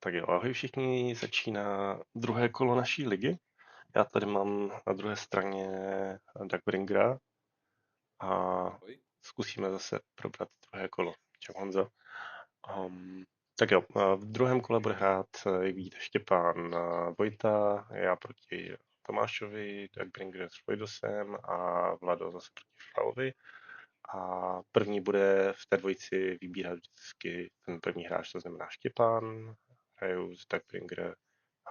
Tak jo, ahoj všichni, začíná druhé kolo naší ligy. Já tady mám na druhé straně Darkbringera a Ahoj. zkusíme zase probrat druhé kolo. Čau Honzo. Tak jo, v druhém kole bude hrát, jak vidíte, Štěpán Vojta, já proti Tomášovi, Darkbringer s Vojdosem a Vlado zase proti Flavovi. A první bude v té dvojici vybírat vždycky ten první hráč, to znamená Štěpán, hraju z Darkbringer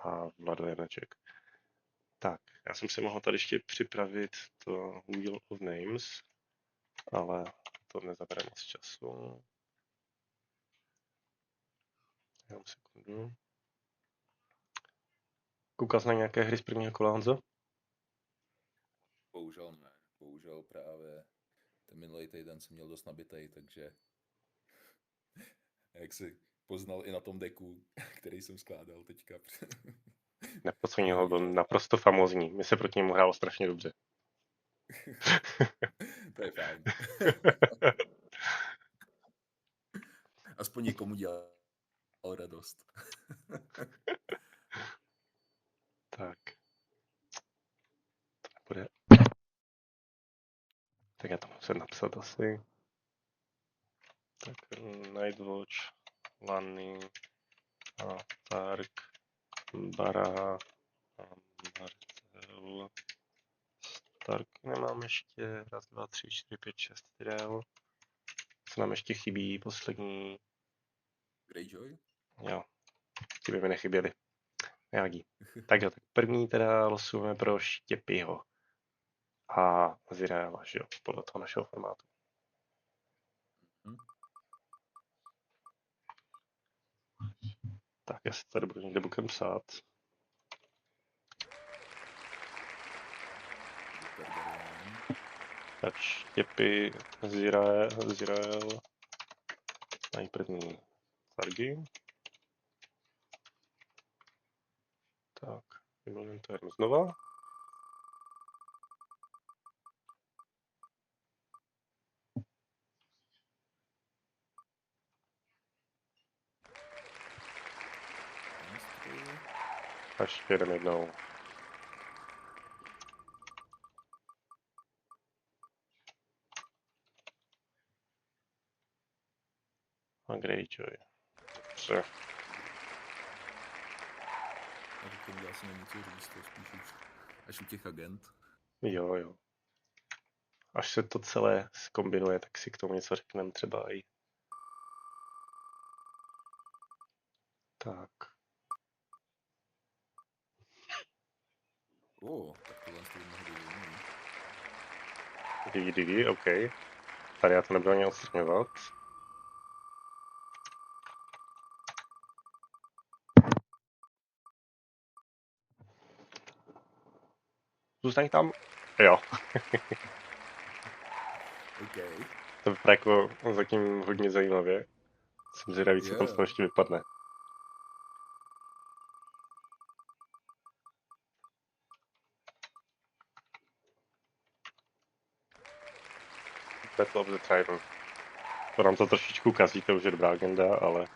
a Vlado Janeček. Tak, já jsem si mohl tady ještě připravit to Wheel of Names, ale to nezabere moc času. Jenom sekundu. Koukal jsi na nějaké hry z prvního kola, Honzo? Bohužel ne. Bohužel právě ten minulý týden jsem měl dost nabitej, takže jak si poznal i na tom deku, který jsem skládal teďka. Nepodceňuji ho, byl naprosto famózní. Mi se proti němu hrálo strašně dobře. To je fajn. Aspoň někomu dělal radost. Tak. To nebude. Tak já to musím napsat asi. Tak Nightwatch, Lanny a Tark, Bara, Marcel, Stark nemám ještě, raz, dva, tři, čtyři, pět, šest styl. Co nám ještě chybí, poslední, Greyjoy? jo, ti by mi nechyběli. Nějaký. Tak jo, tak první teda losujeme pro Štěpyho a Ziraela, že jo, podle toho našeho formátu. Tak já si tady budu někde bukem psát. Tak Štěpy, Zirael, nejprvní Targy. Tak, implementujeme znova. Až jedem jednou. A Greyjoy. Dobře. Já to k tomu asi není co říct, to spíš už až u těch agent. Jo, jo. Až se to celé zkombinuje, tak si k tomu něco řekneme třeba i. Tak. Tak tohle by mohlo být zajímavý. Digi, OK. Tady já to nebudu ani odstraňovat. Zůstaň tam. Jo. OK. To vypadá jako zatím hodně zajímavě. Jsem zvědavý, co tam z toho ještě vypadne. Battle of the Trident. To nám to trošičku kazí, to už je dobrá agenda, ale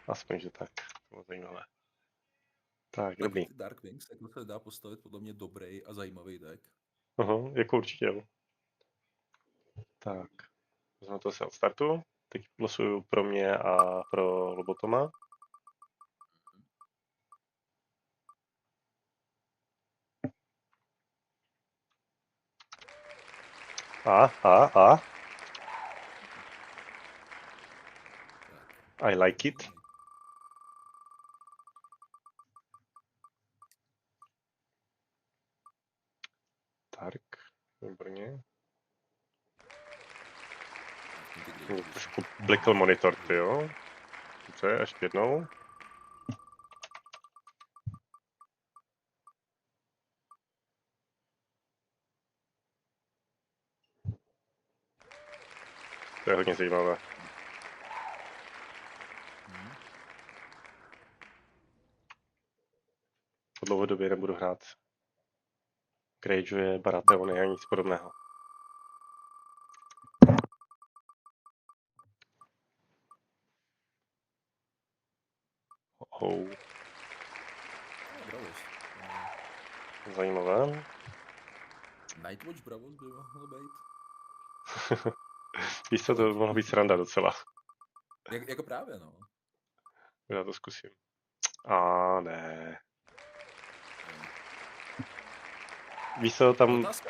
aspoň, že tak. To bylo zajímavé. Tak, Tak dobrý. Dark Wings, tak se dá postavit podle mě dobrý a zajímavý deck. Jako určitě jo. Tak, vezmu to se od startu. Teď losuju pro mě a pro Lobotoma. A. I like it. Tak, výborně. Mě trošku blikl monitor, ty jo. Dobře, ještě jednou. To je hodně zajímavé. Po dlouhodobě nebudu hrát Greyjoye, Baratheony a nic podobného. Oh, No, Bravos. zajímavé. Nightwatch Bravos by mohlo být. Víš co, to by Challenge. mohla být sranda docela. Jako právě, no. Já to zkusím. A ne. Víš co, tam... Otázka.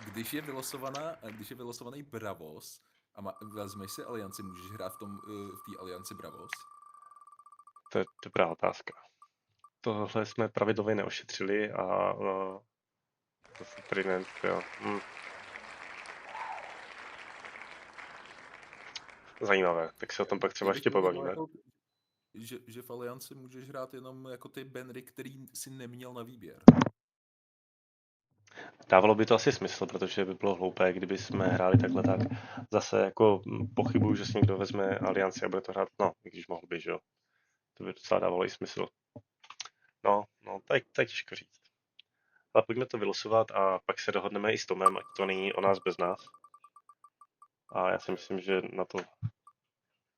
Když je vylosovaný Bravos a vezmeš si alianci, můžeš hrát v té alianci Bravos? To je dobrá otázka. Tohle jsme pravidlově neošetřili a zase Trident, jo. Zajímavé, tak se o tom pak třeba Mě by ještě to zajímalo, pobavíme. jako, že v alianci můžeš hrát jenom jako ty bannery, který si neměl na výběr. Dávalo by to asi smysl, protože by bylo hloupé, kdyby jsme hráli takhle tak. Zase jako pochybuju, že si někdo vezme alianci a bude to hrát, no, i když mohl by, že jo. To by docela dávalo i smysl. No, to je těžko říct. Ale pojďme to vylosovat a pak se dohodneme i s Tomem, ať to není o nás bez nás. A já si myslím, že na to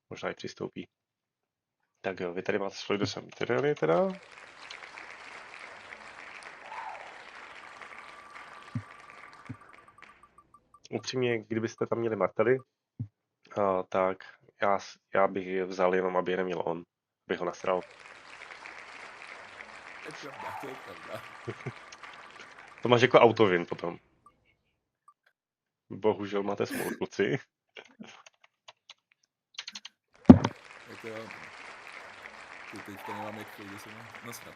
možná i přistoupí. Tak jo, vy tady máte Solidus a Mythrily teda. Upřímně, kdybyste tam měli Martely, tak já bych je vzal jenom, aby je neměl on. Bych ho nasral. To je pravda. To máš jako autovin potom. Bohužel máte smůlu, kluci. Jako jo, no. Teďka nemám jak to se nasrat.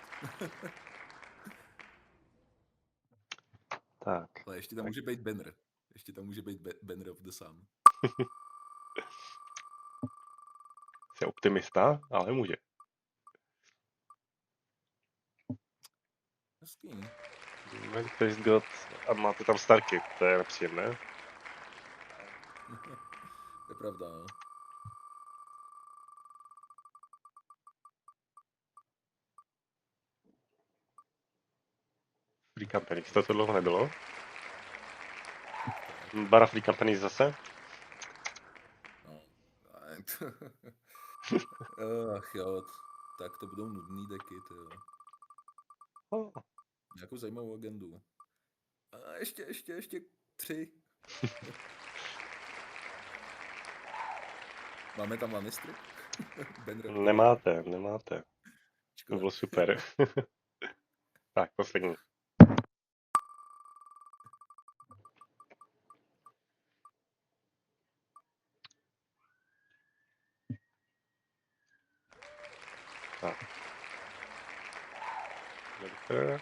Tak, Ale ještě tam může být banner. Ještě tam může být banner of the sun. jsi optimista, ale může. Hezký. Manifest God a máte tam Starky, to je nepříjemné. To je pravda, no. Free Companies, to dlouho nebylo. Tak. Bara Free Companies zase. No. Ach jo, tak to budou nudný deky, ty jo. Oh. Nějakou zajímavou agendu. A ještě 3. Máme tam Lannistry? Nemáte. To Škoda. bylo super. Tak, poslední. Tak. Dobře.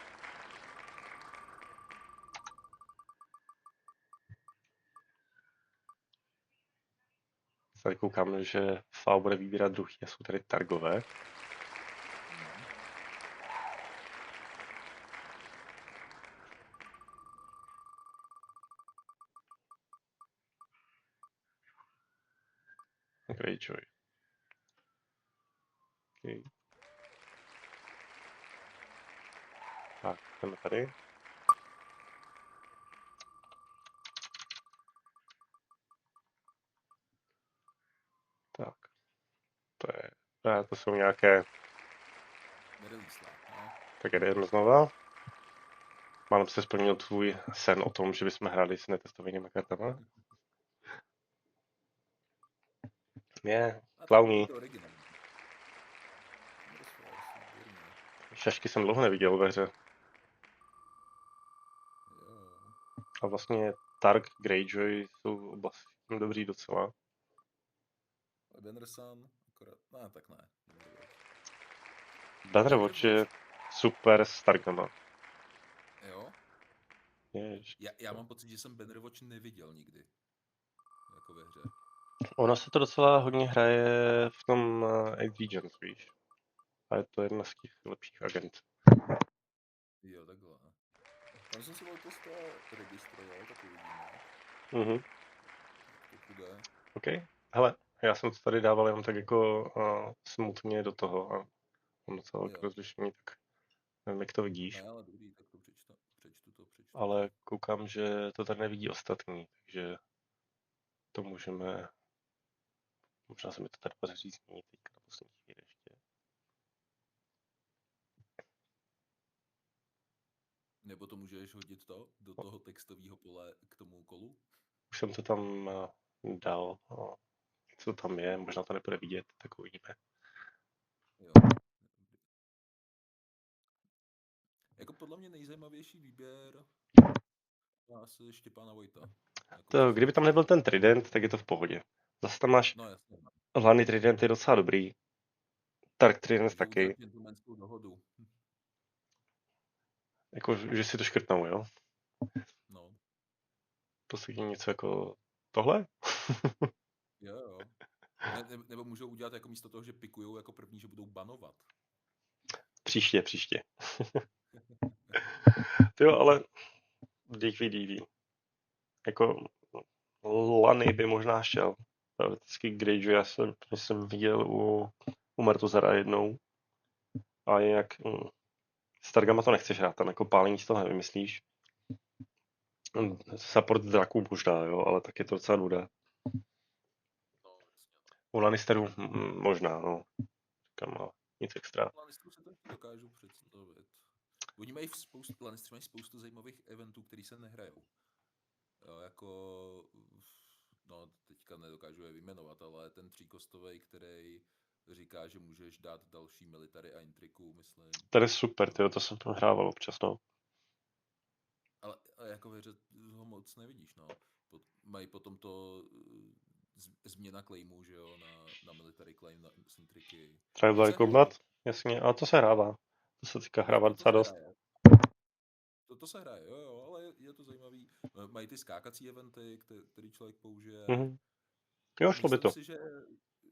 Tady koukám, že FAO bude vybírat druhý a jsou tady Targové. Greyjoy. Okay. Tak, jdeme tady. Tak, to jsou nějaké, Nerelease, no. tak jdeme znova. Málem se splnil tvůj sen o tom, že bychom hráli s netestovanými kartama. Je, A tak klauní. je to originální. Výborně. Šašky jsem dlouho neviděl ve hře. Jo. A vlastně Targ, Greyjoy jsou oba tím dobrý docela. Banner Sun, akorát, ne, tak ne. Banner Watch je super s Targama. Jo? Jež. Já mám pocit, že jsem Banner Watch neviděl nikdy. Jako ve hře. Ono se to docela hodně hraje v tom Eight Regions, víš. A je to jedna z těch lepších agent. Jo, takhle. Tam jsem si letos to registroval, tak uvidíme. Mhm. Jak to půjde. OK. Hele, já jsem to tady dával jenom tak jako smutně do toho a mám docela velké Jo. rozlišení, tak nevím, jak to vidíš. Ne, ale dobrý, tak to přečtu to. Ale koukám, že to tady nevidí ostatní, takže to můžeme, možná se mi to tady podaří změnit teďka na poslední chvíli ještě. to můžeš hodit do toho textového pole k tomu kolu? Už jsem to tam dal. Co tam je, možná to nebude vidět, tak uvidíme. Jo. Jako podle mě nejzajímavější výběr má asi Štěpána Vojta. Jako co To, se kdyby tam týče nebyl těch... ten Trident, tak je to v pohodě. Zase tam máš No jasně, no. Lany Trident je docela dobrý. Dark Trident Můžou udělat taky. gentlemanskou dohodu. Jako, že si to škrtnou, jo? No, Poslední něco jako tohle? jo, jo. Nebo můžou udělat jako místo toho, že pikujou jako první, že budou banovat. Příště. Jo, ale DV. Jako Lany by možná šel. Teoreticky Greyjoy, jsem viděl u Martuzara jednou. A jinak s Targama to nechceš hrát, tam jako pálení z toho nevymyslíš. Support draků možná, jo, ale tak je to docela nuda. No, jasně, no. U Lannisterů možná, no. Říkám, ale nic extra. Lannisterů se to dokážu představit. Oni mají Lannisteri mají spoustu zajímavých eventů, které se nehrajou. Jo, jako, no teďka nedokážu je vyjmenovat, ale ten tříkostový, který říká, že můžeš dát další military a intriku, myslím. Ten je super, tyjo, to jsem tam hrával občas, no. Ale jako ve hře ho moc nevidíš, no. Mají potom to změna claimu, že jo, na military claim, na intriky. To Tribal se hraje, Combat, jasně, ale to se hrává. To se teďka hrává to docela se dost. hraje. To se hraje, jo, ale je to zajímavý. Mají ty skákací eventy, který člověk použije. Mhm. Jo, šlo by Myslím to. si,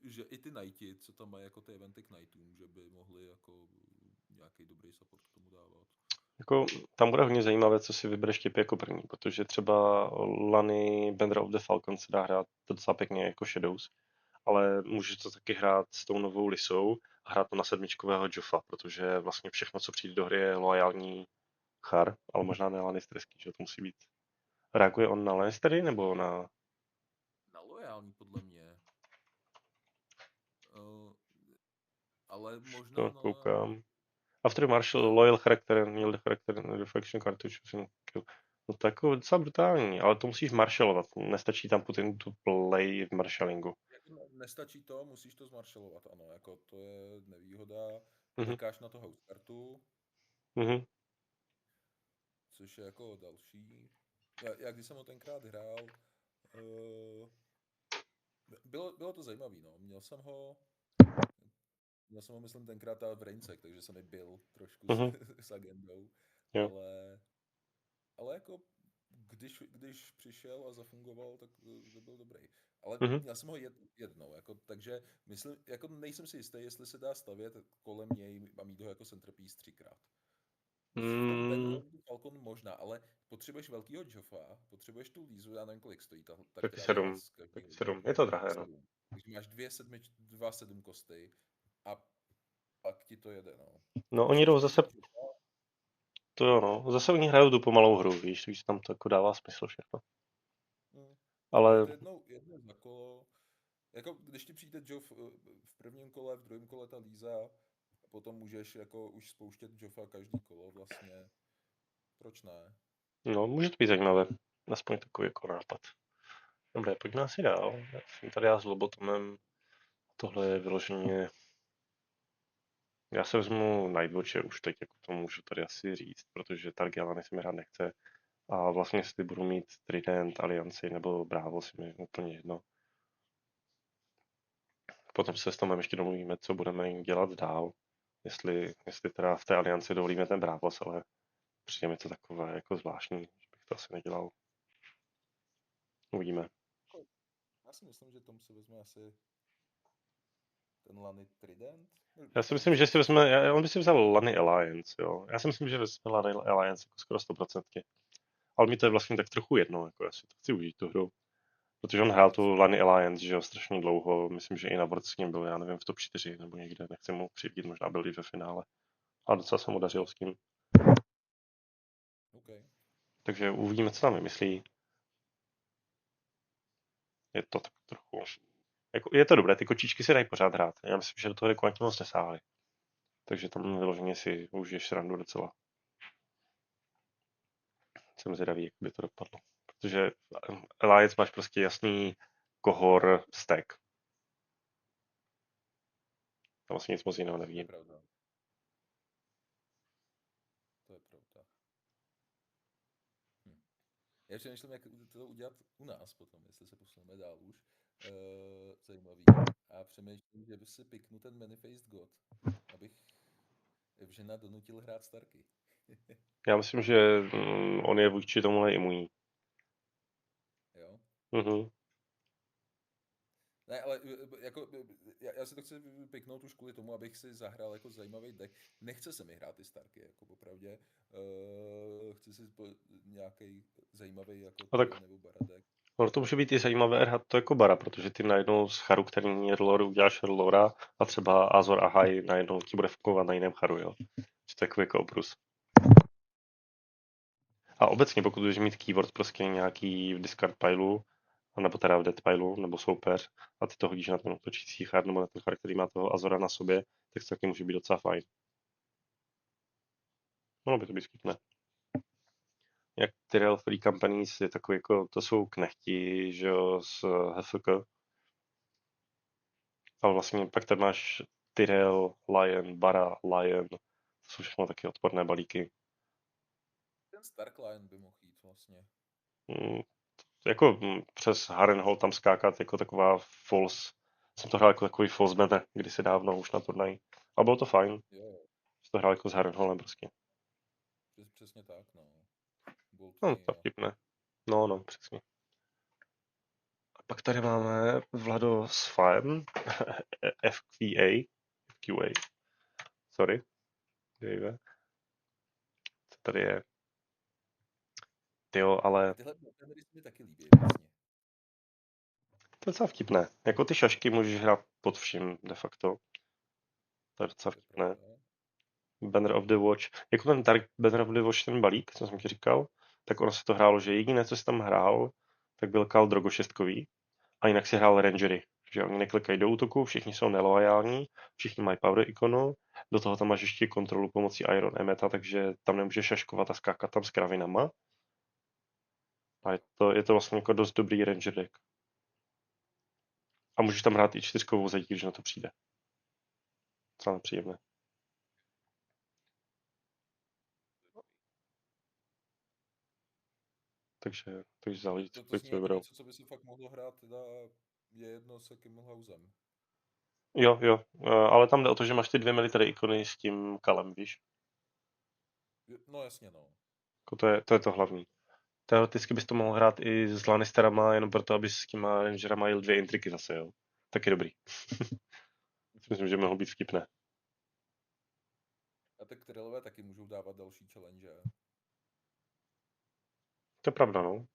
že i ty Knighti, co tam mají jako ty eventy k Knightům, že by mohli jako nějaký dobrý support k tomu dávat. Jako, tam bude hodně zajímavé, co si vybereš typ jako první, protože třeba Lany Bender of the Falcon se dá hrát docela pěkně jako Shadows, ale můžeš to taky hrát s tou novou Lisou a hrát to na sedmičkového Joffa, protože vlastně všechno, co přijde do hry, je loajální char, ale možná ne Lannisterský, že to musí být. Reaguje on na Lannistery nebo na... Na lojální, podle mě. Ale možná To na lojální. koukám. After Marshall, Jo, Loyal Character, Yield Character, Reflection Cartridge, kill. No to je jako docela brutální, ale to musíš marshallovat. Nestačí tam put into play v marshallingu. jako nestačí to, musíš to zmaršalovat, ano, jako to je nevýhoda. Mhm, Klikáš na to house kartu, mhm, což je jako další. Já když jsem ho tenkrát hrál, uh, bylo to zajímavé, no. Měl jsem ho, myslím, tenkrát v Reincech, takže jsem mi byl trošku mhm, s agendou, jo. ale jako když přišel a zafungoval, tak to byl dobrý. Ale Mhm. měl jsem ho jednou, jako, takže myslím, jako nejsem si jistý, jestli se dá stavět kolem něj a mít ho jako centerpiece třikrát. V tom Banner Mm, of the Falcon možná, ale potřebuješ velkýho Joffa, potřebuješ tu Lízu, já nevím, kolik stojí ta taky která líza 7. z každého Taky rodu. 7. Je to drahé, no. 7. Takže máš dva sedm kosty a pak ti to jede, no. No oni jdou Potřebuješ zase, mít Joffa, to jo no, zase oni hrajou tu pomalou hru, víš, takže tam to jako dává smysl všechno. ale Ale, to jednou za kolo. Jako když ti přijde Joff v prvním kole, v druhém kole ta Líza, a potom můžeš jako už spouštět Joffa každý kolo vlastně. Proč ne? no, může to být zajímavé. Aspoň takový jako nápad. Dobré, pojďme asi dál. Jsem tady já s Lobotomem. Tohle je vyloženě... Já se vezmu Nightwatche už teď, jako to můžu tady asi říct, protože Targaryen si mi hrát nechce. A vlastně jestli budu mít Trident, Alianci nebo Bravo, si mi úplně jedno. Potom se s Tomem ještě domluvíme, co budeme dělat dál. Jestli teda v té Alianci dovolíme ten Bravos, ale přijde mi to takové jako zvláštní, že bych to asi nedělal. Uvidíme. Já si myslím, že Tom si vezme asi ten Lany Trident. Já si myslím, že si vezme, on by si vzal Lany Alliance, jo. Já si myslím, že vezme Lany Alliance jako skoro 100%. Ale mi to je vlastně tak trochu jedno, jako já si to chci užít tu hru. Protože on hrál tu Jasně. Lany Alliance, že jo, strašně dlouho, myslím, že i na World s ním byl, já nevím, v top 4 nebo někde, nechci mu křivdit, možná byl i ve finále. A docela se mu dařilo s tím. OK. Takže uvidíme, co tam vymyslí. Je to tak trochu... Jako, je to dobré, ty kočičky se dají pořád hrát. Já myslím, že do toho jako ani moc nesáhli. Takže tam vyloženě si užiješ srandu docela. Jsem zvědavý, jak by to dopadlo. Protože Alliance máš prostě jasný kohor stack. Tam vlastně nic moc jiného To je nevidím. pravda. To je pravda. Hm. Já přemýšlím, jak to udělat u nás potom, jestli se posuneme dál už. Zajímavý. A přemýšlím, že by si piknu ten Manifest God, abych žena donutil hrát Starky. Já myslím, že on je vůči tomuhle imunní. Jo? Mhm. Ne, ale jako, já si to chci piknout už kvůli tomu, abych si zahrál jako zajímavý deck. Nechce se mi hrát ty Starky, jako popravdě. Chci si nějaký zajímavý jako A trio tak nebo Baradek. ono to může být i zajímavé hrát to jako bara, protože ty najednou z charu, který není Redlore, uděláš Redlora a třeba Azor Ahai najednou ti bude fungovat na jiném charu, jo. Že to je takový jako obrus. A obecně, pokud budeš mít keyword prostě nějaký v discard pileu, nebo teda v dead pileu, nebo soupeř, a ty to hodíš na ten útočící char, nebo na ten char, který má toho Azora na sobě, tak to taky může být docela fajn. Mohlo by to být vtipné. Jak Tyrell Free Companies je takový jako, to jsou knechti, že jo, z HFK. Ale vlastně pak tam máš Tyrell, Lion, Bara, Lion, to jsou všechno taky odporné balíky. Ten Stark Lion by mohl jít vlastně. Mm, jako přes Harrenhal tam skákat jako taková false, jsem to hrál jako takový false banner kdysi dávno už na turnaji. A bylo to fajn, Jo, že to hrál jako s Harrenhalem prostě. přesně tak, no. Bolt No, to Mania. vtipné. No, přesně. A pak tady máme Vlado s Fire, FQA, FQA, sorry, Dave. Co tady je? Tyjo, ale Tyhle bannery se mi taky líbí vlastně. to je docela vtipné. Jako ty šašky můžeš hrát pod vším de facto. To je docela To je vtipné. pravda. Banner of the Watch. Jako ten Dark Banner of the Watch, ten balík, co jsem ti říkal, tak ono se to hrálo, že jediné, co jsi tam hrál, tak byl Khal Drogo 6 a jinak si hrál Rangery. Že oni neklikají do útoku, všichni jsou neloajální, všichni mají power ikonu, do toho tam máš ještě kontrolu pomocí Iron Emeta, takže tam nemůžeš šaškovat a skákat tam s kravinama. A je to vlastně jako dost dobrý Ranger deck. A můžeš tam hrát i 4 zadí, když na to přijde. Docela nepříjemné. Takže záleží, co To kolik zní si jako vyberou. něco, co by se fakt mohlo hrát, teda je jedno s jakým Housem. Jo, ale tam jde o to, že máš ty 2 military ikony s tím kalem, víš? No jasně, no. Jako to je to hlavní. Teoreticky bys to mohl hrát i s Lannisterama, jenom proto, abys s těma rangerama jel 2 intriky zase, jo. Taky dobrý. Myslím, že mohlo být vtipné. A tak Tyrellové taky můžou dávat další challenge. To je pravda, no.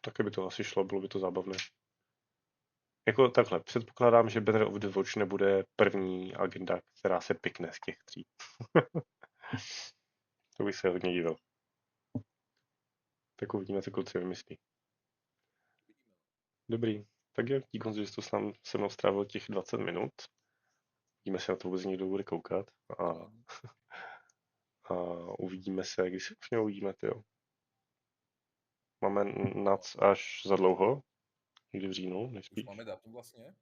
Taky by to asi šlo, bylo by to zábavné. Jako takhle, předpokládám, že Banner of the Watch nebude první agenda, která se pikne z těch 3. To bych se hodně divil. Tak uvidíme, co kluci vymyslí. Dobrý. Tak jo, díky, že jsi to se mnou strávil těch 20 minut. Uvidíme se na to vůbec někdo bude koukat. A, Fajn. a uvidíme se, když se už uvidíme, tyjo. Máme nac až za dlouho, někdy v říjnu, Už nejspíš. máme datum vlastně?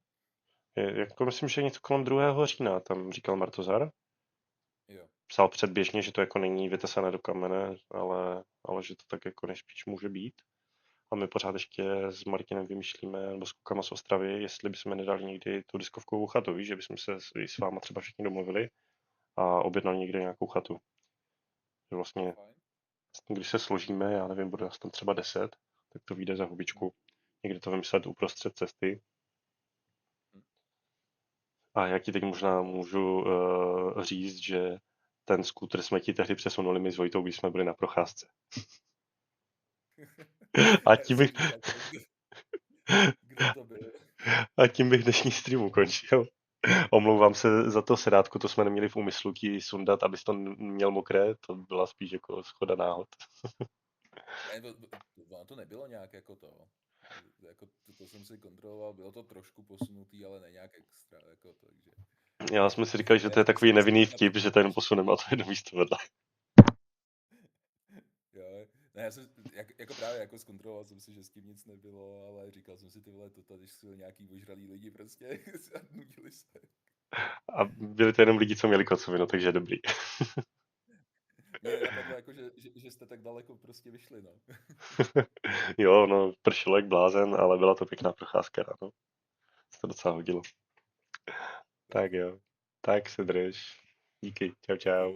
Jako myslím, že něco kolem 2. října, tam říkal Martozar. Jo. Psal předběžně, že to jako není vytesané do kamene, ale že to tak jako nejspíš může být. A my pořád ještě s Martinem vymýšlíme, nebo s klukama z Ostravy, jestli bychom nedali někdy tu diskovkovou chatu, víš, že bychom se s váma třeba všichni domluvili a objednali někde nějakou chatu. Že vlastně, Fajn. když se složíme, já nevím, bude nás tam třeba 10, tak to vyjde za Hm. hubičku. Někde to vymyslet uprostřed cesty. Hm. A já ti teď možná můžu říct, že ten skútr jsme ti tehdy přesunuli my s Vojtou, když jsme byli na procházce. A Já tím jsem bych, říkal, kdo to byl. a tím bych dnešní stream ukončil. Omlouvám se za to sedátko, to jsme neměli v úmyslu ti sundat, abys to měl mokré, to byla spíš jako schoda náhod. Ne, ono to nebylo nějak jako to. Jako to jsem si kontroloval, bylo to trošku posunutý, ale ne nějak extra, jako to, takže... Já jsme si říkali, že Ne, to je takový jsme nevinný se na to vtip, že to jenom těšili. posuneme a to je do místo vedle. Jo, ne, já jsem, jako právě jako zkontroloval jsem si, že s tím nic nebylo, ale říkal jsem si, ty vole, to tady jsou nějaký ožralí lidi prostě a nudili se. A byli to jenom lidi, co měli kocovinu, takže dobrý. Mě nenapadlo, jako, že jste tak daleko prostě vyšli, no. Jo, no, pršelo jak blázen, ale byla to pěkná procházka, no. Se to docela hodilo. Tak Tak jo, jo, tak se drž. Díky, čau díky. čau.